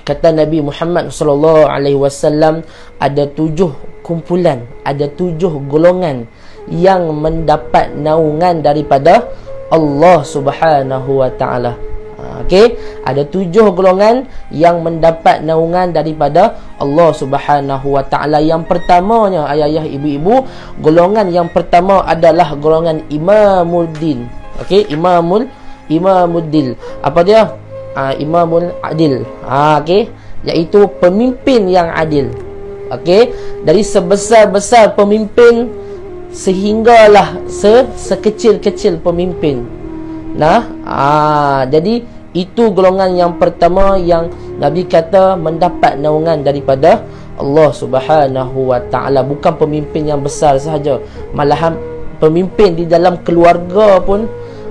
kata Nabi Muhammad sallallahu alaihi wasallam, ada 7 kumpulan, ada 7 golongan yang mendapat naungan daripada Allah Subhanahu wa taala. Okey, ada 7 golongan yang mendapat naungan daripada Allah Subhanahu wa taala. Yang pertamanya, ayah-ayah, ibu-ibu, golongan yang pertama adalah golongan Imamuddin. Okey, Imamuddin. Apa dia? Imamul Adil. Okey, iaitu pemimpin yang adil. Okey, dari sebesar-besar pemimpin sehinggalah sekecil-kecil pemimpin. Jadi itu golongan yang pertama yang Nabi kata mendapat naungan daripada Allah Subhanahu wa taala. Bukan pemimpin yang besar sahaja, malahan pemimpin di dalam keluarga pun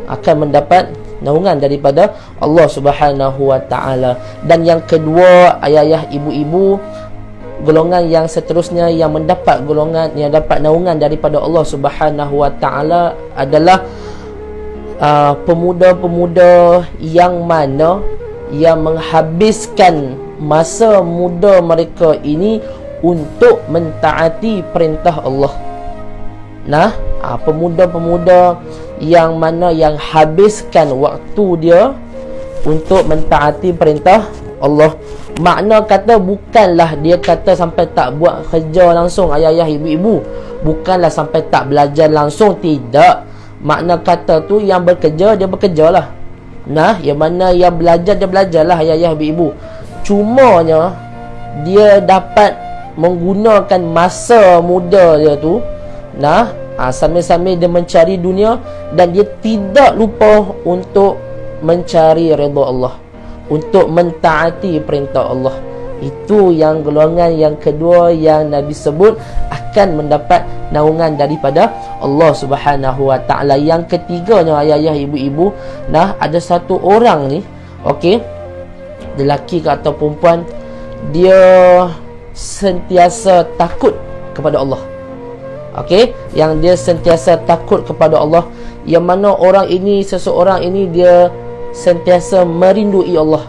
akan mendapat naungan daripada Allah Subhanahu wa taala. Dan yang kedua, ayah-ayah, ibu-ibu, golongan yang seterusnya yang mendapat naungan daripada Allah Subhanahu wa taala adalah pemuda-pemuda yang mana yang menghabiskan masa muda mereka ini untuk mentaati perintah Allah. Pemuda-pemuda yang mana yang habiskan waktu dia untuk mentaati perintah Allah. Makna kata bukanlah dia kata sampai tak buat kerja langsung, ayah-ayah, ibu-ibu, bukanlah sampai tak belajar langsung, tidak. Makna kata tu yang bekerja, dia bekerjalah. Yang mana yang belajar, dia belajarlah, ayah-ayah, ibu-ibu. Cumanya dia dapat menggunakan masa muda dia tu sambil-sambil dia mencari dunia, dan dia tidak lupa untuk mencari redha Allah, untuk mentaati perintah Allah. Itu yang golongan yang kedua yang Nabi sebut akan mendapat naungan daripada Allah Subhanahu wa taala. Yang ketiganya, ayah-ayah, ibu-ibu, ada satu orang ni, okey, lelaki atau perempuan, dia sentiasa takut kepada Allah. Okey, yang dia sentiasa takut kepada Allah, yang mana seseorang ini dia sentiasa merindui Allah.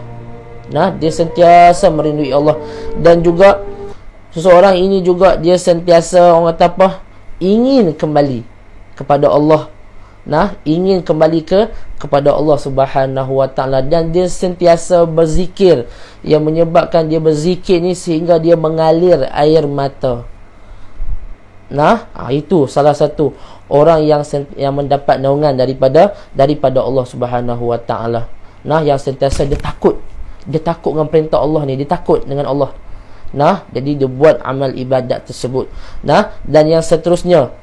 Dia sentiasa merindui Allah. Dan juga seseorang ini juga dia sentiasa, orang kata apa, ingin kembali kepada Allah. Ingin kembali kepada Allah Subhanahu wa taala, dan dia sentiasa berzikir, yang menyebabkan dia berzikir ni sehingga dia mengalir air mata. Itu salah satu orang yang mendapat naungan daripada Allah Subhanahu wa taala. Yang sentiasa dia takut dengan perintah Allah ni, dia takut dengan Allah. Jadi dia buat amal ibadat tersebut. Dan yang seterusnya,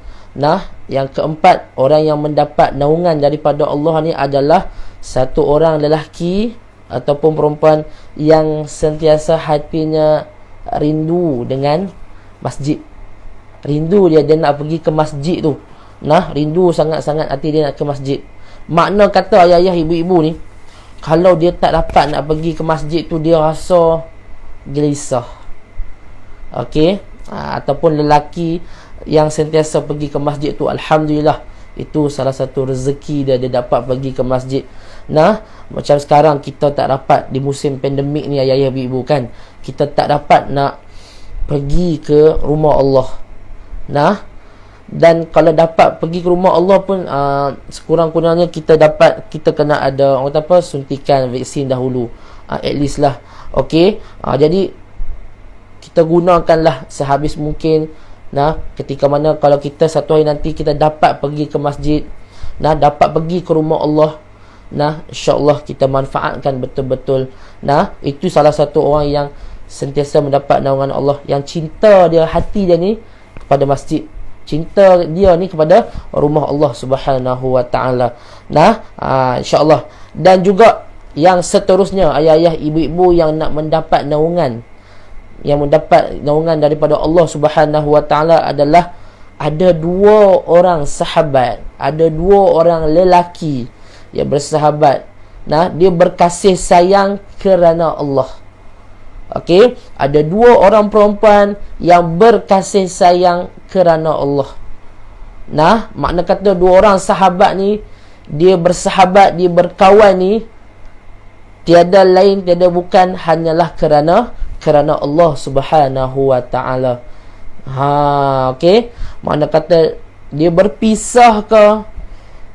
yang keempat, orang yang mendapat naungan daripada Allah ni adalah satu orang lelaki ataupun perempuan yang sentiasa hatinya rindu dengan masjid. Rindu dia nak pergi ke masjid tu. Rindu sangat-sangat hati dia nak ke masjid. Makna kata, ayah-ayah, ibu-ibu ni, kalau dia tak dapat nak pergi ke masjid tu, dia rasa gelisah. Okey, ataupun lelaki yang sentiasa pergi ke masjid tu, alhamdulillah, itu salah satu rezeki dia dapat pergi ke masjid. Macam sekarang kita tak dapat di musim pandemik ni, ayah-ayah, ibu-ibu, kan, kita tak dapat nak pergi ke rumah Allah. Dan kalau dapat pergi ke rumah Allah pun, sekurang-kurangnya kita kena ada, orang kata apa, suntikan vaksin dahulu, at least lah. Okey, jadi kita gunakanlah sehabis mungkin. Ketika mana kalau kita satu hari nanti kita dapat pergi ke masjid, dapat pergi ke rumah Allah, insya-Allah kita manfaatkan betul-betul. Itu salah satu orang yang sentiasa mendapat naungan Allah, yang cinta dia, hati dia ni kepada masjid, cinta dia ni kepada rumah Allah Subhanahu wa taala. Insya-Allah. Dan juga yang seterusnya, ayah-ayah, ibu-ibu, yang nak mendapat naungan, yang mendapat naungan daripada Allah Subhanahu wa taala adalah ada 2 orang sahabat, ada 2 orang lelaki yang bersahabat. Dia berkasih sayang kerana Allah. Okey, ada 2 orang perempuan yang berkasih sayang kerana Allah. Makna kata 2 orang sahabat ni, dia bersahabat, dia berkawan ni tiada lain, tiada bukan, hanyalah kerana Allah Subhanahu wa taala. Okey. Mana kata dia berpisah ke,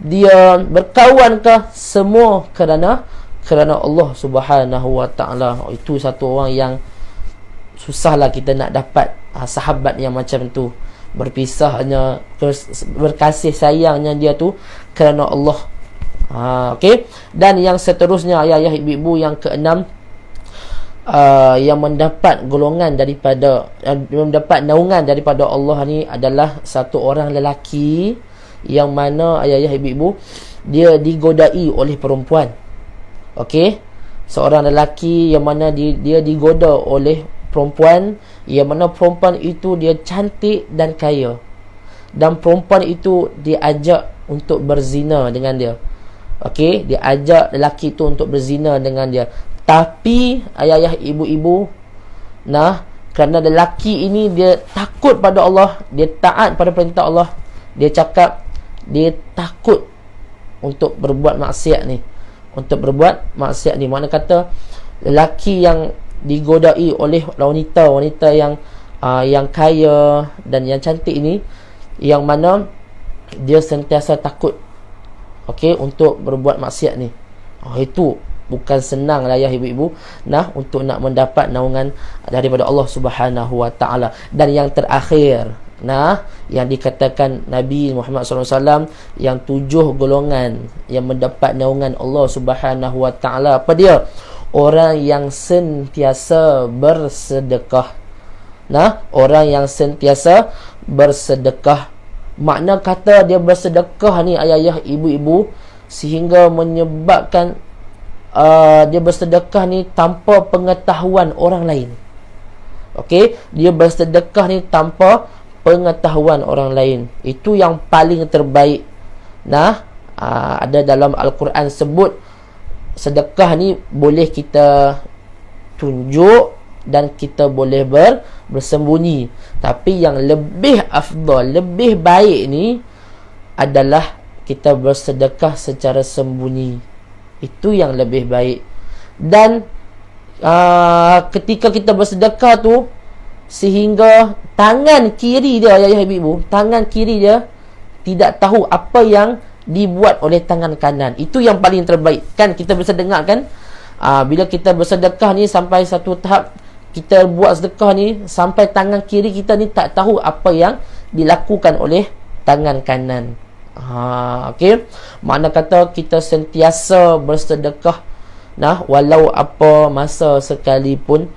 dia berkawan ke, semua kerana Allah Subhanahu wa taala. Itu satu orang yang susahlah kita nak dapat sahabat yang macam tu. Berpisahnya, berkasih sayangnya dia tu kerana Allah. Okey. Dan yang seterusnya, ayah-ayah, ibu-ibu, yang keenam, yang mendapat golongan daripada mendapat naungan daripada Allah ni adalah satu orang lelaki yang mana, ayah-ayah, ibu-ibu, dia digodai oleh perempuan. Okey. Seorang lelaki yang mana dia digoda oleh perempuan, yang mana perempuan itu dia cantik dan kaya, dan perempuan itu diajak untuk berzina dengan dia. Okey, dia ajak lelaki itu untuk berzina dengan dia. Tapi ayah-ayah, ibu-ibu, kerana lelaki ini dia takut pada Allah, dia taat pada perintah Allah, dia cakap dia takut untuk berbuat maksiat ni. Mana kata lelaki yang digodai oleh wanita yang kaya dan yang cantik ini, yang mana dia sentiasa takut, okey, untuk berbuat maksiat ni. Itu bukan senang lah, ayah, ibu-ibu, untuk nak mendapat naungan daripada Allah Subhanahu wa taala. Dan yang terakhir, yang dikatakan Nabi Muhammad SAW, yang 7 golongan yang mendapat naungan Allah Subhanahu wa taala, apa dia? Orang yang sentiasa bersedekah. Orang yang sentiasa bersedekah. Makna kata dia bersedekah ni, ayah-ayah, ibu-ibu, sehingga menyebabkan dia bersedekah ni tanpa pengetahuan orang lain. Okey, dia bersedekah ni tanpa pengetahuan orang lain. Itu yang paling terbaik. Ada dalam Al-Quran sebut sedekah ni boleh kita tunjuk dan kita boleh bersembunyi. Tapi yang lebih afdal, lebih baik ni adalah kita bersedekah secara sembunyi. Itu yang lebih baik. Dan ketika kita bersedekah tu, sehingga tangan kiri dia, ayah, ibu, tangan kiri dia tidak tahu apa yang dibuat oleh tangan kanan. Itu yang paling terbaik. Kan kita bisa dengar kan, bila kita bersedekah ni sampai satu tahap, kita buat sedekah ni sampai tangan kiri kita ni tak tahu apa yang dilakukan oleh tangan kanan. Okey. Makna kata kita sentiasa bersedekah, walau apa masa sekalipun,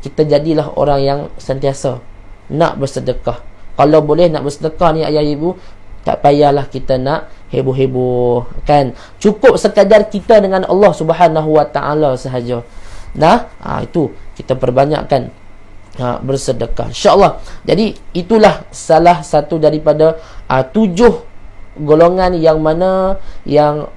kita jadilah orang yang sentiasa nak bersedekah. Kalau boleh nak bersedekah ni, ayah, ibu, tak payahlah kita nak heboh-heboh, kan? Cukup sekadar kita dengan Allah Subhanahu wa taala sahaja. Itu kita perbanyakkan bersedekah, insya-Allah. Jadi itulah salah satu daripada 7 golongan yang mana yang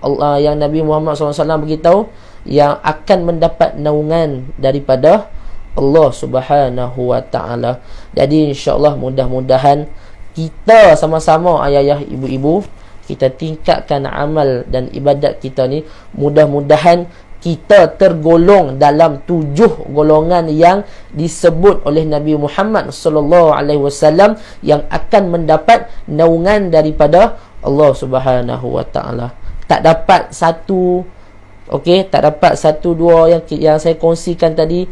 Nabi Muhammad SAW beritahu yang akan mendapat naungan daripada Allah Subhanahu wa taala. Jadi insya-Allah, mudah-mudahan kita sama-sama, ayah-ayah, ibu-ibu, kita tingkatkan amal dan ibadat kita ni. Mudah-mudahan kita tergolong dalam 7 golongan yang disebut oleh Nabi Muhammad sallallahu alaihi wasallam yang akan mendapat naungan daripada Allah Subhanahu wa taala. Tak dapat satu, okey, tak dapat 1 2 yang saya kongsikan tadi,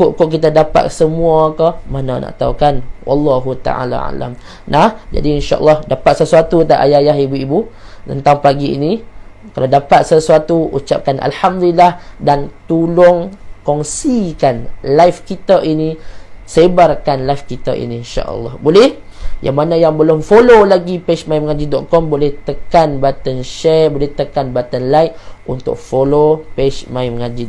kok kita dapat semua ke? Mana nak tahu, kan? Wallahu ta'ala alam. Jadi insya-Allah dapat sesuatu tak, ayah-ayah, ibu-ibu, tentang pagi ini? Kalau dapat sesuatu, ucapkan alhamdulillah dan tolong kongsikan live kita ini, sebarkan live kita ini, insya-Allah. Boleh? Yang mana yang belum follow lagi page mymengaji.com, boleh tekan button share, boleh tekan button like untuk follow page My Mengaji.